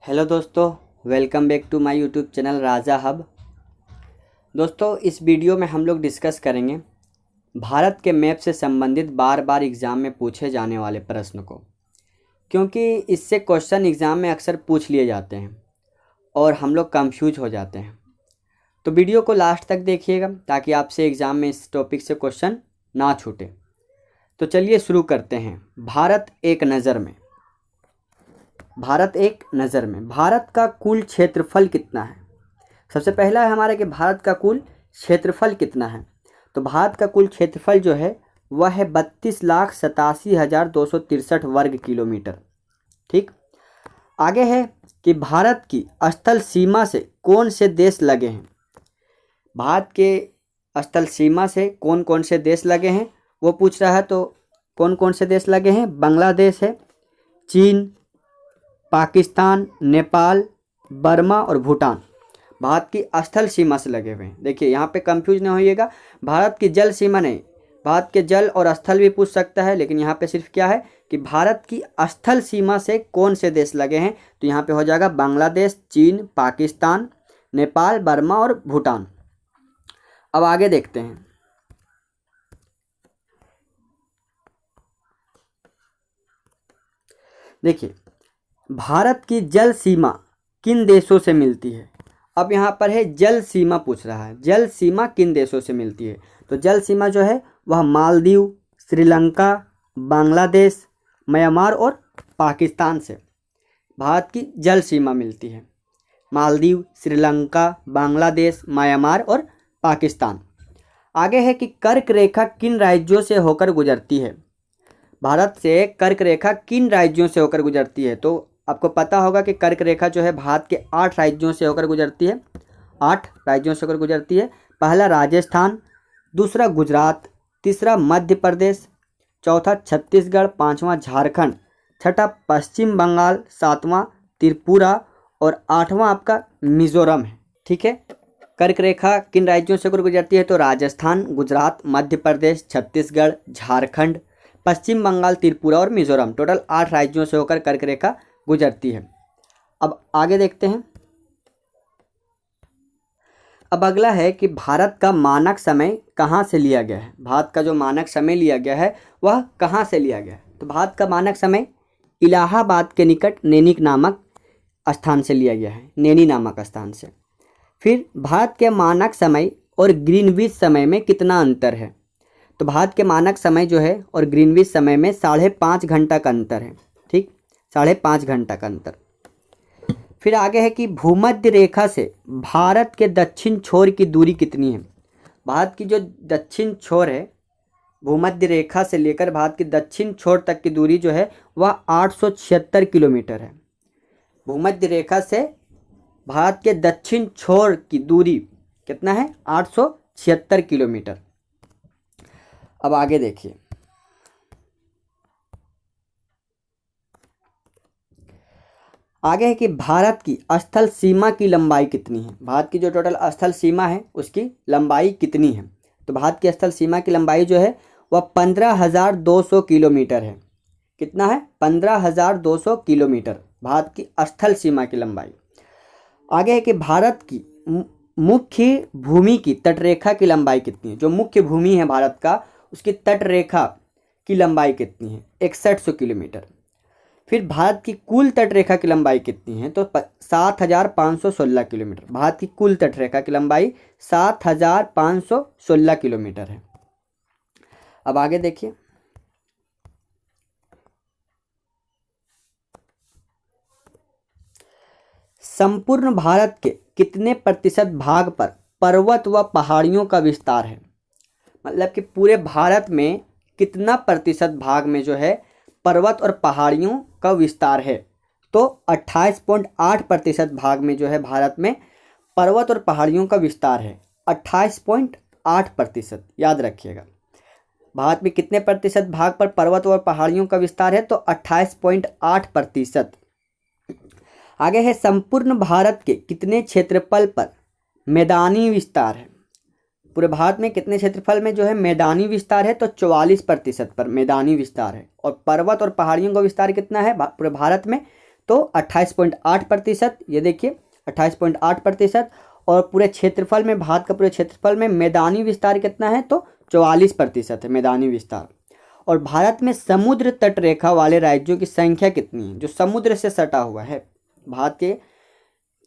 Hello दोस्तों, welcome back to my YouTube channel Raja hub. दोस्तों, इस वीडियो में हम लोग डिस्कस करेंगे भारत के मैप से संबंधित बार बार एग्ज़ाम में पूछे जाने वाले प्रश्न को, क्योंकि इससे क्वेश्चन एग्ज़ाम में अक्सर पूछ लिए जाते हैं और हम लोग कंफ्यूज हो जाते हैं। तो वीडियो को लास्ट तक देखिएगा ताकि आपसे एग्ज़ाम में इस टॉपिक से क्वेश्चन ना छूटे। तो चलिए शुरू करते हैं। भारत एक नज़र में। भारत का कुल क्षेत्रफल कितना है? सबसे पहला है हमारा कि भारत का कुल क्षेत्रफल कितना है। तो भारत का कुल क्षेत्रफल जो है वह है 32,87,263 वर्ग किलोमीटर। ठीक। आगे है कि भारत की स्थल सीमा से कौन से देश लगे हैं। भारत के स्थल सीमा से कौन कौन से देश लगे हैं वो पूछ रहा है। तो कौन कौन से देश लगे हैं? बांग्लादेश है, चीन, पाकिस्तान, नेपाल, बर्मा और भूटान भारत की स्थल सीमा से लगे हुए हैं। देखिए यहाँ पे कंफ्यूज नहीं होइएगा, भारत की जल सीमा नहीं, भारत के जल और स्थल भी पूछ सकता है, लेकिन यहाँ पे सिर्फ क्या है कि भारत की स्थल सीमा से कौन से देश लगे हैं। तो यहाँ पे हो जाएगा बांग्लादेश, चीन, पाकिस्तान, नेपाल, बर्मा और भूटान। अब आगे देखते हैं। देखिए भारत की जल सीमा किन देशों से मिलती है। अब यहाँ पर है जल सीमा पूछ रहा है, जल सीमा किन देशों से मिलती है। तो जल सीमा जो है वह मालदीव, श्रीलंका, बांग्लादेश, म्यांमार और पाकिस्तान से भारत की जल सीमा मिलती है। मालदीव, श्रीलंका, बांग्लादेश, म्यांमार और पाकिस्तान। आगे है कि कर्क रेखा किन राज्यों से होकर गुजरती है। भारत से कर्क रेखा किन राज्यों से होकर गुजरती है। तो आपको पता होगा कि कर्क रेखा जो है भारत के 8 राज्यों से होकर गुजरती है। 8 राज्यों से होकर गुजरती है। पहला राजस्थान, दूसरा गुजरात, तीसरा मध्य प्रदेश, चौथा छत्तीसगढ़, पांचवा झारखंड, छठा पश्चिम बंगाल, सातवां त्रिपुरा और आठवां आपका मिजोरम है। ठीक है। कर्क रेखा किन राज्यों से होकर गुजरती है। तो राजस्थान, गुजरात, मध्य प्रदेश, छत्तीसगढ़, झारखंड, पश्चिम बंगाल, त्रिपुरा और मिजोरम, टोटल 8 राज्यों से होकर कर्क रेखा गुजरती है। अब आगे देखते हैं। अब अगला है कि भारत का मानक समय कहाँ से लिया गया है। भारत का जो मानक समय लिया गया है वह कहाँ से लिया गया है। तो भारत का मानक समय इलाहाबाद के निकट नैनी नामक स्थान से लिया गया है, नैनी नामक स्थान से। फिर भारत के मानक समय और ग्रीनविच समय में कितना अंतर है। तो भारत के मानक समय जो है और ग्रीनविच समय में 5.5 घंटा का अंतर है। ठीक, 5.5 घंटा का अंतर। फिर आगे है कि भूमध्य रेखा से भारत के दक्षिण छोर की दूरी कितनी है। भारत की जो दक्षिण छोर है, भूमध्य रेखा से लेकर भारत की दक्षिण छोर तक की दूरी जो है वह 876 किलोमीटर है। भूमध्य रेखा से भारत के दक्षिण छोर की दूरी कितना है? 876 किलोमीटर। अब आगे देखिए। आगे है कि भारत की स्थल सीमा की लंबाई कितनी है। भारत की जो टोटल स्थल सीमा है उसकी लंबाई कितनी है। तो भारत की स्थल सीमा की लंबाई जो है वह 15,200 किलोमीटर है। कितना है? 15,200 किलोमीटर भारत की स्थल सीमा की लंबाई। आगे है कि भारत की मुख्य भूमि की तटरेखा की लंबाई कितनी है। जो मुख्य भूमि है भारत का उसकी तटरेखा की लंबाई कितनी है? 6100 किलोमीटर। फिर भारत की कुल तटरेखा की लंबाई कितनी है। तो 7,516 किलोमीटर। भारत की कुल तटरेखा की लंबाई 7,516 किलोमीटर है। अब आगे देखिए। संपूर्ण भारत के कितने प्रतिशत भाग पर पर्वत व पहाड़ियों का विस्तार है। मतलब कि पूरे भारत में कितना प्रतिशत भाग में जो है पर्वत और पहाड़ियों का विस्तार है। तो 28.8% भाग में जो है भारत में पर्वत और पहाड़ियों का विस्तार है। 28.8%, याद रखिएगा। भारत में कितने प्रतिशत भाग पर पर्वत और पहाड़ियों का विस्तार है। तो 28.8%। आगे है संपूर्ण भारत के कितने क्षेत्रफल पर मैदानी विस्तार है। पूरे भारत में कितने क्षेत्रफल में जो है मैदानी विस्तार है। तो 44% पर मैदानी विस्तार है। और पर्वत और पहाड़ियों का विस्तार कितना है पूरे भारत में। तो 28.8%, ये देखिए 28.8%। और पूरे क्षेत्रफल में, भारत का पूरे क्षेत्रफल में मैदानी विस्तार कितना है, तो 44% है मैदानी विस्तार। और भारत में समुद्र तट रेखा वाले राज्यों की संख्या कितनी है, जो समुद्र से सटा हुआ है, भारत के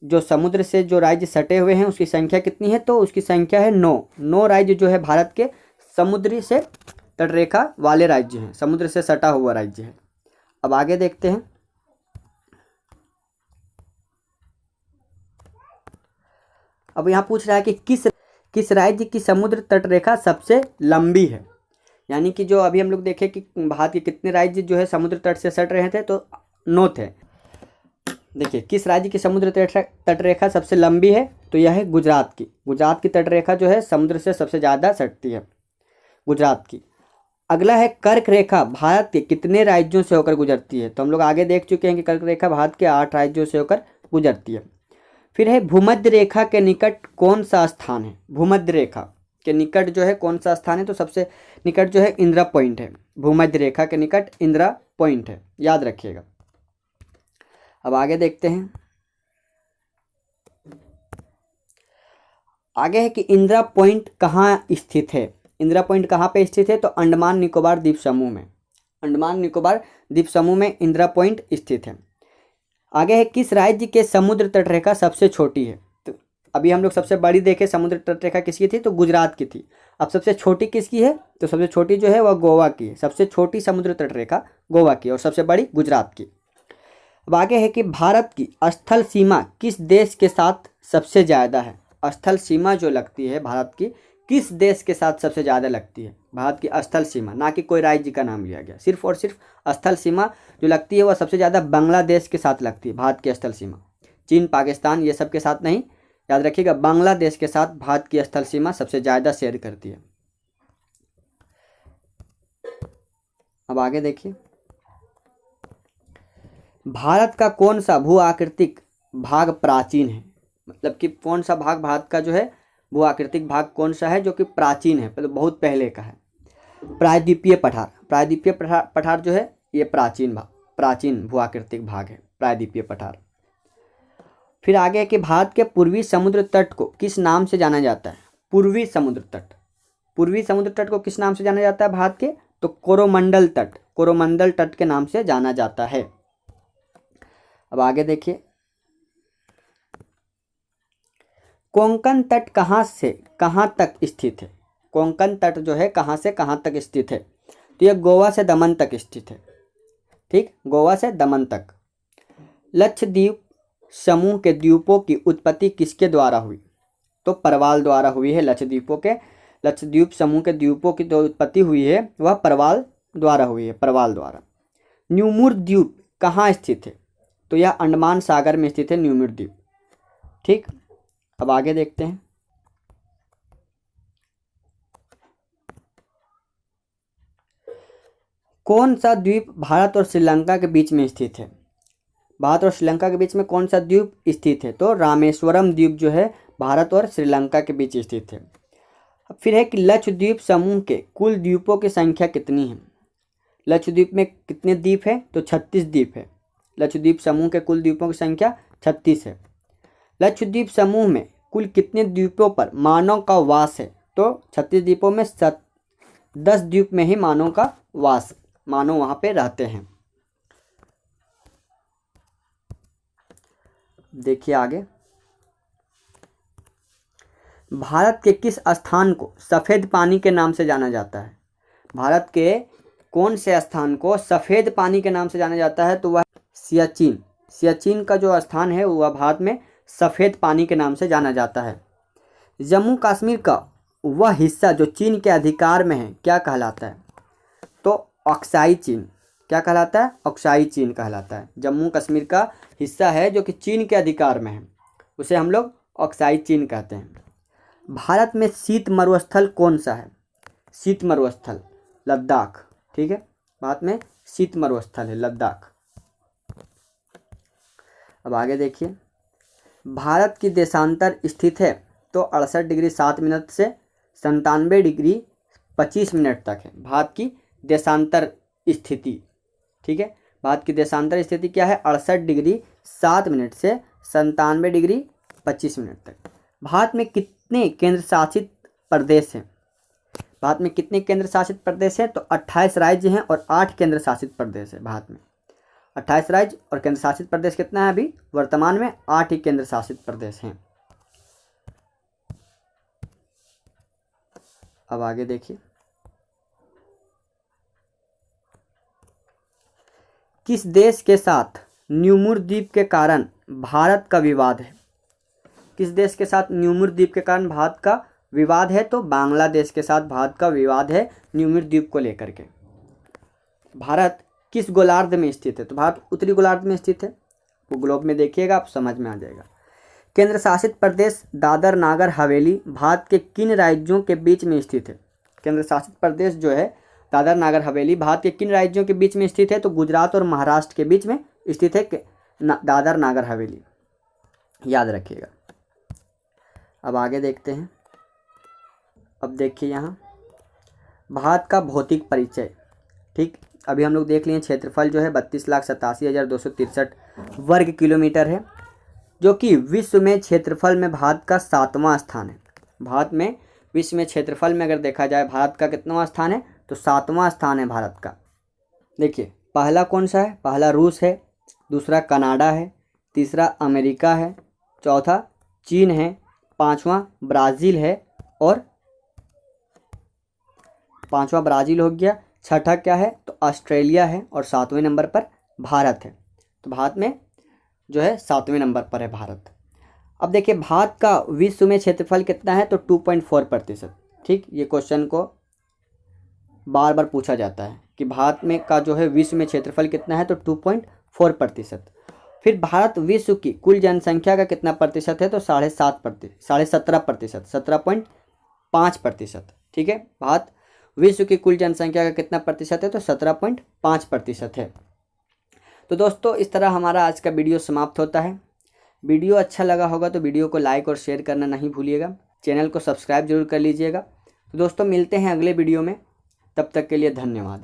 जो समुद्र से जो राज्य सटे हुए हैं उसकी संख्या कितनी है, तो उसकी संख्या है 9 राज्य जो है भारत के समुद्री से तटरेखा वाले राज्य हैं, समुद्र से सटा हुआ राज्य है। अब आगे देखते हैं। अब यहाँ पूछ रहा है कि किस राज्य की समुद्र तटरेखा सबसे लंबी है। यानी कि जो अभी हम लोग देखें कि भारत के कितने राज्य जो है समुद्र तट से सट रहे थे, तो 9 थे। देखिए किस राज्य की समुद्र तटरेखा सबसे लंबी है, तो यह है गुजरात की। गुजरात की तटरेखा जो है समुद्र से सबसे ज़्यादा सटती है, गुजरात की। अगला है कर्क रेखा भारत के कितने राज्यों से होकर गुजरती है, तो हम लोग आगे देख चुके हैं कि कर्क रेखा भारत के 8 राज्यों से होकर गुजरती है। फिर है भूमध्य रेखा के निकट कौन सा स्थान है। भूमध्य रेखा के निकट जो है कौन सा स्थान है, तो सबसे निकट जो है इंदिरा पॉइंट है। भूमध्य रेखा के निकट इंदिरा पॉइंट है, याद रखिएगा। अब आगे देखते हैं। आगे है कि इंदिरा पॉइंट कहाँ स्थित है। इंदिरा पॉइंट कहाँ पे स्थित है, तो अंडमान निकोबार द्वीप समूह में। अंडमान निकोबार द्वीप समूह में इंदिरा पॉइंट स्थित है। आगे है किस राज्य के समुद्र तटरेखा सबसे छोटी है। तो अभी हम लोग सबसे बड़ी देखे समुद्र तटरेखा किसकी थी, तो गुजरात की थी। अब सबसे छोटी किसकी है, तो सबसे छोटी जो है वह गोवा की है। सबसे छोटी समुद्र तटरेखा गोवा की और सबसे बड़ी गुजरात की। अब आगे है कि भारत की स्थल सीमा किस देश के साथ सबसे ज़्यादा है। स्थल सीमा जो लगती है भारत की किस देश के साथ सबसे ज़्यादा लगती है। भारत की स्थल सीमा, ना कि कोई राज्य का नाम लिया गया, सिर्फ और सिर्फ स्थल सीमा जो लगती है वह सबसे ज़्यादा बांग्लादेश के साथ लगती है। भारत की स्थल सीमा चीन, पाकिस्तान ये सब के साथ नहीं, याद रखिएगा बांग्लादेश के साथ भारत की स्थल सीमा सबसे ज़्यादा शेयर करती है। अब आगे देखिए। भारत का कौन सा भू आकृतिक भाग प्राचीन है। मतलब कि कौन सा भाग भारत का जो है भू आकृतिक भाग कौन सा है जो कि प्राचीन है, मतलब बहुत पहले का है। प्रायद्वीपीय पठार। प्रायद्वीपीय पठार जो है ये प्राचीन भू आकृतिक भाग है, प्रायद्वीपीय पठार। फिर आगे है कि भारत के पूर्वी समुद्र तट को किस नाम से जाना जाता है। पूर्वी समुद्र तट, पूर्वी समुद्र तट को किस नाम से जाना जाता है भारत के, तो कोरोमंडल तट, कोरोमंडल तट के नाम से जाना जाता है। अब आगे देखिए। कोंकण तट कहाँ से कहाँ तक स्थित है। कोंकण तट जो है कहाँ से कहाँ तक स्थित है, तो यह गोवा से दमन तक स्थित है। ठीक, गोवा से दमन तक। लक्षद्वीप समूह के द्वीपों की उत्पत्ति किसके द्वारा हुई, तो परवाल द्वारा हुई है। लक्षद्वीप समूह के द्वीपों की जो उत्पत्ति हुई है वह परवाल द्वारा हुई है, परवाल द्वारा। न्यूमुर द्वीप कहाँ स्थित है, तो यह अंडमान सागर में स्थित है न्यूमुर द्वीप। ठीक, अब आगे देखते हैं। कौन सा द्वीप भारत और श्रीलंका के बीच में स्थित है। भारत और श्रीलंका के बीच में कौन सा द्वीप स्थित है, तो रामेश्वरम द्वीप जो है भारत और श्रीलंका के बीच स्थित है। अब फिर है कि लक्षद्वीप समूह के कुल द्वीपों की संख्या कितनी है। लक्षद्वीप में कितने द्वीप है, तो 36 द्वीप है। लक्षद्वीप समूह के कुल द्वीपों की संख्या 36 है। लक्षद्वीप समूह में कुल कितने द्वीपों पर मानव का वास है, तो 36 द्वीपों में 10 द्वीप में ही मानव का वास, मानव वहाँ पे रहते हैं। देखिए आगे। भारत के किस स्थान को सफ़ेद पानी के नाम से जाना जाता है। भारत के कौन से स्थान को सफ़ेद पानी के नाम से जाना जाता है, तो वह सियाचिन। सियाचिन का जो स्थान है वह भारत में सफ़ेद पानी के नाम से जाना जाता है। जम्मू कश्मीर का वह हिस्सा जो चीन के अधिकार में है क्या कहलाता है, तो अक्साई चीन। क्या कहलाता है, अक्साई चीन कहलाता है। जम्मू कश्मीर का हिस्सा है जो कि चीन के अधिकार में है, उसे हम लोग अक्साई चीन कहते हैं। भारत में शीत मरुस्थल कौन सा है। शीत मरुस्थल लद्दाख। ठीक है, भारत में शीत मरुस्थल है लद्दाख। अब आगे देखिए। भारत की देशांतर स्थित है, तो 68 डिग्री 7 मिनट से 97 डिग्री 25 मिनट तक है भारत की देशांतर स्थिति। ठीक है, भारत की देशांतर स्थिति क्या है, 68 डिग्री 7 मिनट से 97 डिग्री 25 मिनट तक। भारत में कितने केंद्र शासित प्रदेश हैं? भारत में कितने केंद्र शासित प्रदेश हैं? तो 28 राज्य हैं और 8 केंद्र शासित प्रदेश है भारत में। 28 राज्य और केंद्र शासित प्रदेश कितना है? अभी वर्तमान में 8 ही केंद्र शासित प्रदेश हैं। अब आगे देखिए, किस देश के साथ न्यूमुर द्वीप के कारण भारत का विवाद है? किस देश के साथ न्यूमुर द्वीप के कारण भारत का विवाद है? तो बांग्लादेश के साथ भारत का विवाद है न्यूमुर द्वीप को लेकर के। भारत किस गोलार्ध में स्थित है? तो भारत उत्तरी गोलार्ध में स्थित है। वो ग्लोब में देखिएगा, आप समझ में आ जाएगा। केंद्र शासित प्रदेश दादर नागर हवेली भारत के किन राज्यों के बीच में स्थित है? केंद्र शासित प्रदेश जो है दादर नागर हवेली भारत के किन राज्यों के बीच में स्थित है? तो गुजरात और महाराष्ट्र के बीच में स्थित है दादर नागर हवेली, याद रखिएगा। अब आगे देखते हैं। अब देखिए यहाँ भारत का भौतिक परिचय, ठीक। अभी हम लोग देख लिए क्षेत्रफल जो है 32,87,263 वर्ग किलोमीटर है, जो कि विश्व में क्षेत्रफल में भारत का 7वां स्थान है। भारत में विश्व में क्षेत्रफल में अगर देखा जाए भारत का कितवां स्थान है? तो 7वां स्थान है भारत का। देखिए पहला कौन सा है? पहला रूस है, दूसरा कनाडा है, तीसरा अमेरिका है, चौथा चीन है, पांचवा ब्राज़ील है और पांचवा ब्राज़ील हो गया, छठा क्या है? तो ऑस्ट्रेलिया है और 7वें नंबर पर भारत है। तो भारत में जो है 7वें नंबर पर है भारत। अब देखिए भारत का विश्व में क्षेत्रफल कितना है? तो 2.4%, ठीक। ये क्वेश्चन को बार बार पूछा जाता है कि भारत में का जो है विश्व में क्षेत्रफल कितना है? तो 2.4%। फिर भारत विश्व की कुल जनसंख्या का कितना प्रतिशत है? तो 17%, 17.5%, ठीक है। भारत विश्व की कुल जनसंख्या का कितना प्रतिशत है? तो 17.5% है। तो दोस्तों इस तरह हमारा आज का वीडियो समाप्त होता है। वीडियो अच्छा लगा होगा तो वीडियो को लाइक और शेयर करना नहीं भूलिएगा। चैनल को सब्सक्राइब जरूर कर लीजिएगा। तो दोस्तों मिलते हैं अगले वीडियो में, तब तक के लिए धन्यवाद।